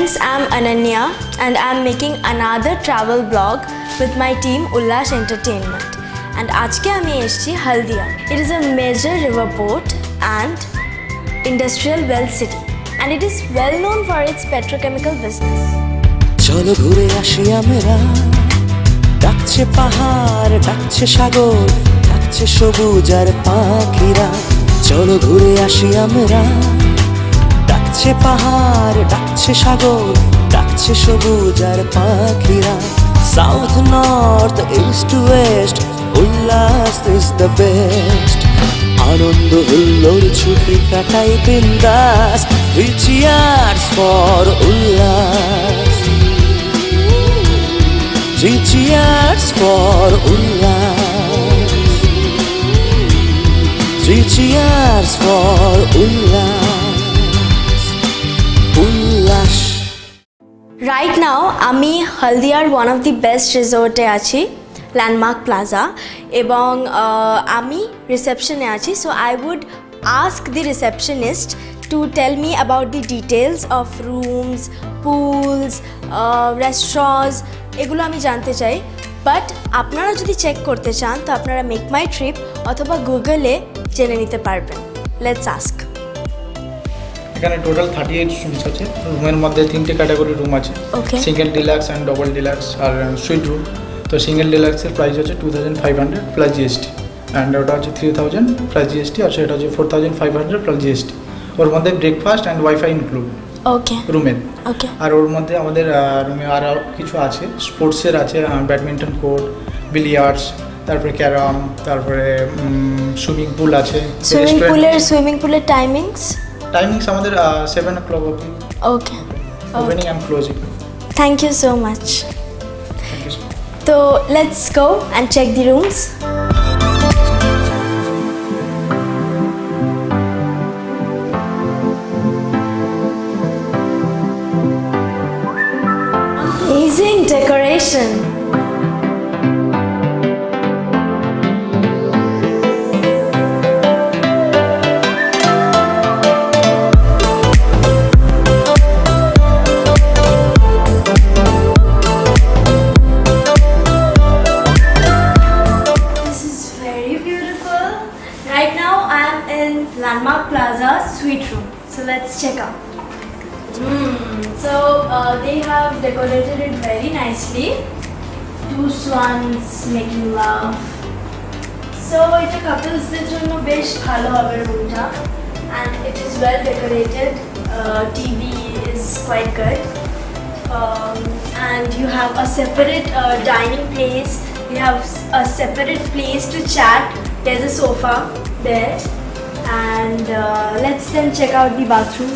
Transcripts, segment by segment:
friends, I'm Ananya and I'm making another travel vlog with my team Ullas Entertainment. And আজকে আমি এসেছি Haldia. It is a major river port and industrial well city, and it is well known for its petrochemical business. চলো ঘুরে আসি আমরা, ডাকছে পাহাড়, ডাকছে সাগর, ডাকছে সবুজ আর পাখিরা। চলো ঘুরে আসি আমরা, ডাকছে পাহাড়, ডাকছে সাগর, ডাকছে সবুজ আর পাখিরা। সাউথ নর্থ ইস্ট ওয়েস্ট, উল্লাস ইজ দ্য বেস্ট। আনন্দ হুল্লোড় ছুটি কাটাই বিন্দাস, উই চিয়ার্স ফর উল্লাস, উই চিয়ার্স ফর উল্লাস, উই চিয়ার্স ফর উল্লাস, উল্লাস। Right now আমি হলদিয়ার one of the best রিসোর্টে আছি, Landmarc Plaza, এবং আমি রিসেপশনে আছি। So I would ask the receptionist to tell me about the details of rooms, pools, restaurants, এগুলো আমি জানতে চাই। বাট আপনারা যদি চেক করতে চান তো আপনারা মেক মাই ট্রিপ অথবা গুগলে জেনে নিতে পারবেন। Let's ask. এখানে টোটাল 38 রুমস আছে। রুমের মধ্যে 3টে ক্যাটাগরি রুম আছে, single deluxe and double deluxe আর সুইট রুম। তো সিঙ্গেল ডিলাক্সের প্রাইস হচ্ছে 2500 প্লাস জিএসটি, অ্যান্ড ওটা হচ্ছে 3000 প্লাস জিএসটি, আর সেটা হচ্ছে 4500 প্লাস জিএসটি। ওর মধ্যে ব্রেকফাস্ট অ্যান্ড ওয়াইফাই ইনক্লুড রুমের। আর ওর মধ্যে আমাদের রুমে আর কিছু আছে, স্পোর্টসের আছে, ব্যাডমিন্টন কোর্ট, বিলিয়ার্ডস, তারপরে ক্যারাম, তারপরে সুইমিং পুল আছে। সুইমিং পুলের টাইমিংস আমাদের 7 o'clock অবধি। Opening and closing. Thank you so much. তো let's go and check the rooms. Amazing decoration. Landmarc Plaza suite room. So let's check out. So they have decorated it very nicely. 2 swans making love. So it's a couples der jonno besh bhalo hobe roomta, and it is well decorated. TV is quite good, and you have a separate dining place. You have a separate place to chat. There's a sofa there. And let's then check out the bathroom.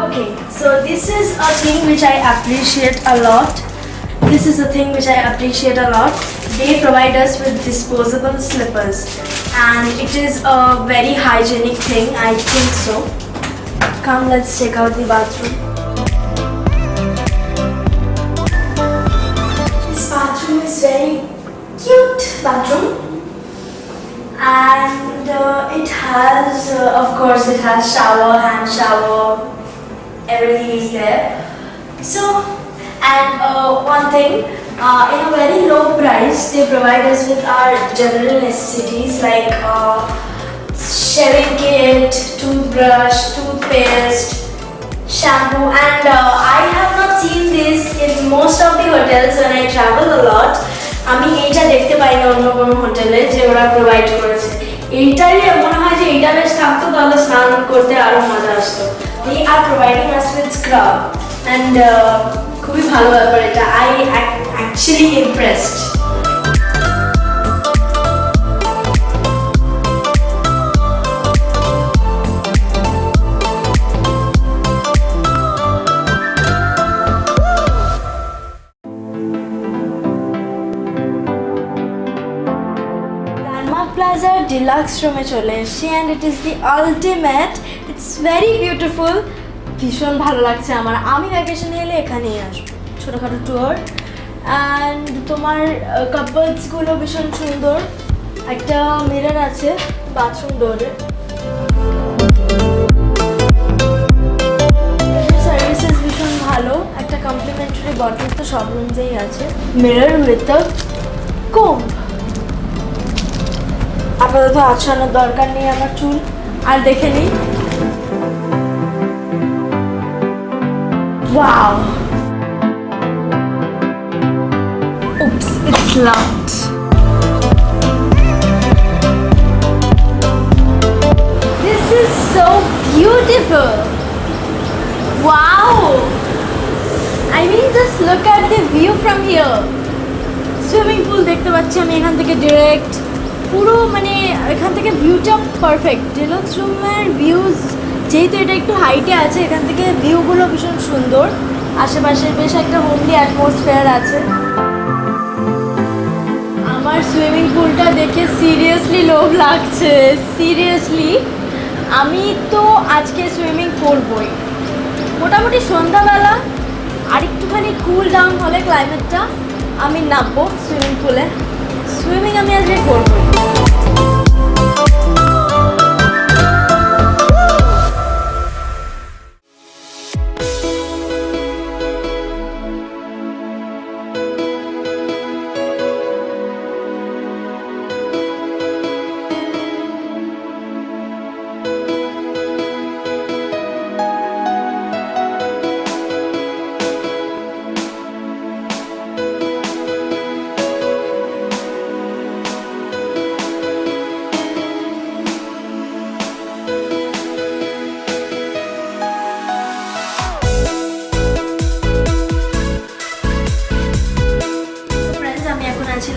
Okay, so this is a thing which I appreciate a lot. They provide us with disposable slippers, and it is a very hygienic thing, I think so. Come, let's check out the bathroom. Is very cute bathroom, and it has of course it has shower, hand shower, everything is there. So, and one thing, in a very low price they provide us with our general necessities like shaving kit, toothbrush, toothpaste, shampoo, and I have not seen this in most of the hotels when I travel a lot. আমি এইটা দেখতে পাই না অন্য কোনো হোটেলে যে ওরা provide করেছে। এইটাই মনে হয় যে এইটা বেশ থাকতো, তাহলে স্নান করতে আরো মজা আসতো। They are providing us with scrub, and খুবই ভালো ব্যাপার এটা। I actually impressed. Plaza deluxe room e chole eসেছি, and it is the ultimate. It's very beautiful. ভীষণ ভালো লাগছে আমার। আমি ভ্যাকেশনে এলে এখানেই আসবো। ছোটখাটো ট্যুর, অ্যান্ড তোমার কাপলসগুলো ভীষণ সুন্দর। একটা মিরর আছে বাথরুম ডোরে। সার্ভিসেস ভীষণ ভালো, একটা কমপ্লিমেন্টারি বটল তো সব রুমসেই আছে। Mirror with a comb. আপাতত আছড়ানোর দরকার নেই আমার চুল, আর দেখে নিই। Wow, oops, it's locked. This is so beautiful. Wow, I mean just look at the view from here. Swimming pool দেখতে পাচ্ছি আমি এখান থেকে ডিরেক্ট, পুরো মানে এখান থেকে ভিউটা পারফেক্ট। ডিলাক্স রুমের ভিউজ যেহেতু এটা একটু হাইটে আছে, এখান থেকে ভিউগুলো ভীষণ সুন্দর। আশেপাশে বেশ একটা হোমলি অ্যাটমসফিয়ার আছে। আমার সুইমিং পুলটা দেখে সিরিয়াসলি লোভ লাগছে, সিরিয়াসলি। আমি তো আজকে সুইমিং করবই। মোটামুটি সন্ধ্যাবেলা আর একটুখানি কুল ডাউন হলে ক্লাইমেটটা, আমি নামবো সুইমিং পুলে। সুইমিং আমি আজকে করবই।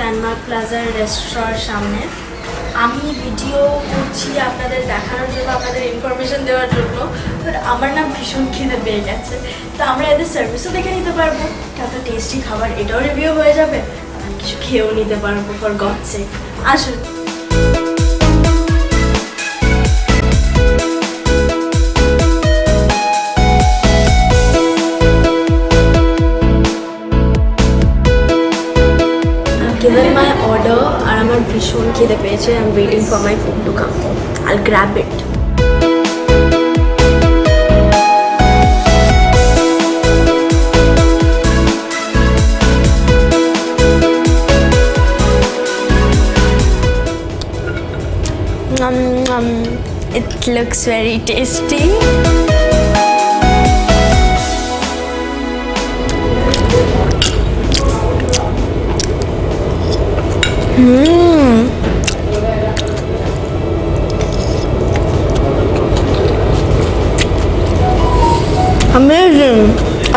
ল্যান্ডমার্ক প্লাজার রেস্টুরেন্টের সামনে। আমি ভিডিও করছি আপনাদের দেখানোর জন্য, আপনাদের ইনফরমেশন দেওয়ার জন্য, বাট আমার না ভীষণ খিদে পেয়ে গেছে। তো আমরা এদের সার্ভিসও দেখে নিতে পারবো, কত টেস্টি খাবার এটাও রিভিউ হয়ে যাবে, আর কিছু খেয়েও নিতে পারবো ফর গডস সেক। আসুন। Given my order আর আমার ভীষণ খিদে পেয়েছে। I'm waiting for my food to come. I'll grab it. It looks very tasty.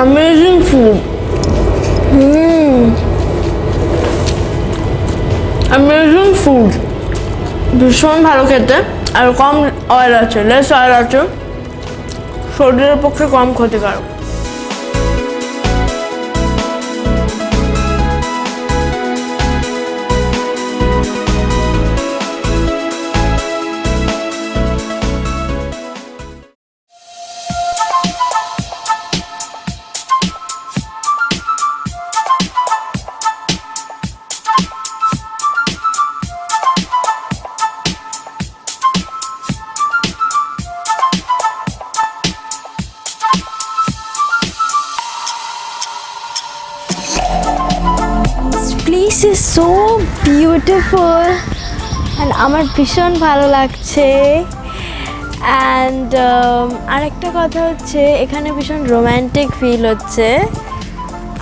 Amazing food. Amazing food. ভীষণ ভালো খেতে, আর কম অয়েল আছে, লেস অয়েল আছে, শরীরের পক্ষে কম ক্ষতিকারক। This is so beautiful and আমার ভীষণ ভালো লাগছে। অ্যান্ড আরেকটা কথা হচ্ছে, এখানে ভীষণ রোম্যান্টিক ফিল হচ্ছে।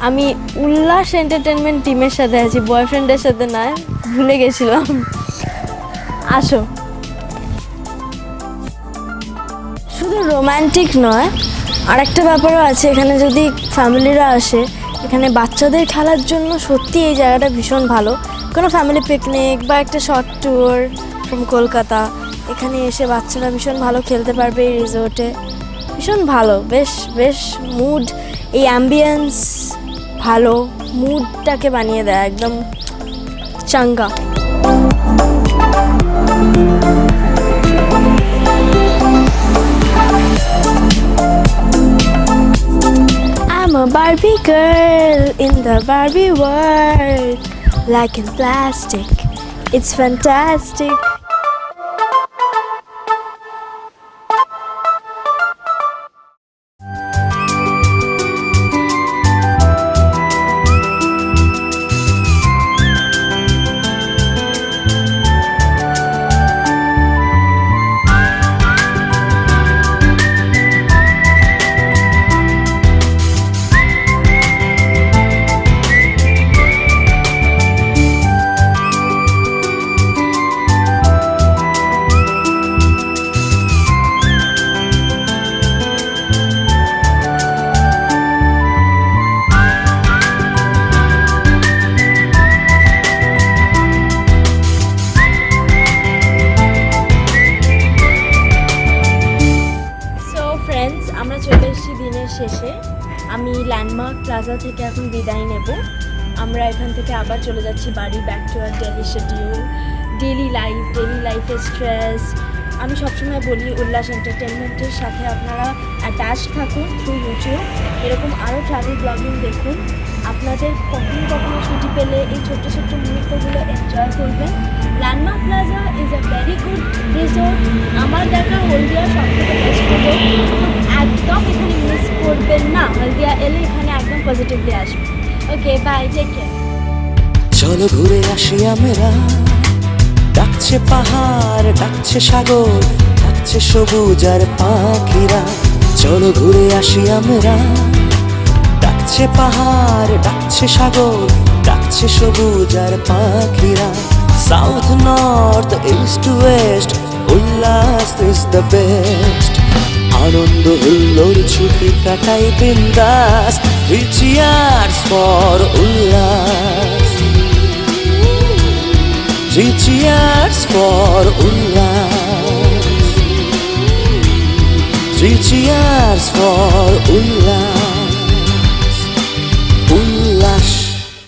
আমি উল্লাস এন্টারটেনমেন্ট টিমের সাথে আছি, বয়ফ্রেন্ডের সাথে নয়, ভুলে গেছিলাম। আসো। শুধু রোম্যান্টিক নয়, আরেকটা ব্যাপারও আছে। এখানে যদি ফ্যামিলিরা আসে, এখানে বাচ্চাদের খেলার জন্য সত্যি এই জায়গাটা ভীষণ ভালো। কোনো ফ্যামিলি পিকনিক বা একটা শর্ট ট্যুর ফ্রম কলকাতা, এখানে এসে বাচ্চারা ভীষণ ভালো খেলতে পারবে এই রিসোর্টে। ভীষণ ভালো, বেশ বেশ মুড, এই অ্যাম্বিয়েন্স ভালো, মুডটাকে বানিয়ে দেয় একদম চাঙ্গা। I'm a Barbie girl in the Barbie world, like in plastic, It's fantastic. আমরা চলে এসেছি দিনের শেষে। আমি ল্যান্ডমার্ক প্লাজা থেকে এখন বিদায় নেব। আমরা এখান থেকে আবার চলে যাচ্ছি বাড়ি, ব্যাক টু আর ডেলি শিডিউল, ডেলি লাইফের স্ট্রেস। আমি সবসময় বলি উল্লাস এন্টারটেনমেন্টের সাথে আপনারা অ্যাটাচ থাকুন থ্রু ইউটিউব। এরকম আরও ট্রাভেল ব্লগিং দেখুন। আপনাদের কখনো ছুটি পেলে এই ছোট্ট ছোট্ট মুহূর্তগুলো এনজয় করবেন। Landmark plaza is a very good resort. আমার দেখা হলদিয়া সবথেকে বেস্ট রিসোর্ট, একদম এখানে মিস করবেন না। হলদিয়া এলে এখানে একদম পজিটিভলি আসবেন। ওকে, বাই, টেক কেয়ার। চলো ঘুরে আসি আমরা, ডাকছে পাহাড়, ডাকছে সাগর, ডাকছে সবুজ আর পাখিরা। চলো ঘুরে আসি আমরা, ডাকছে পাহাড়, ডাকছে সাগর, ডাকছে সবুজ আর পাখিরা। সাউথ নর্থ ইস্ট ওয়েস্ট, উল্লাস ইজ দ্য বেস্ট। আনন্দ হুল্লোর ছুটি কাটাই বিন্দাস। 3 cheers for উল্লাস, 3 cheers for Ullas, 3 cheers for Ullas.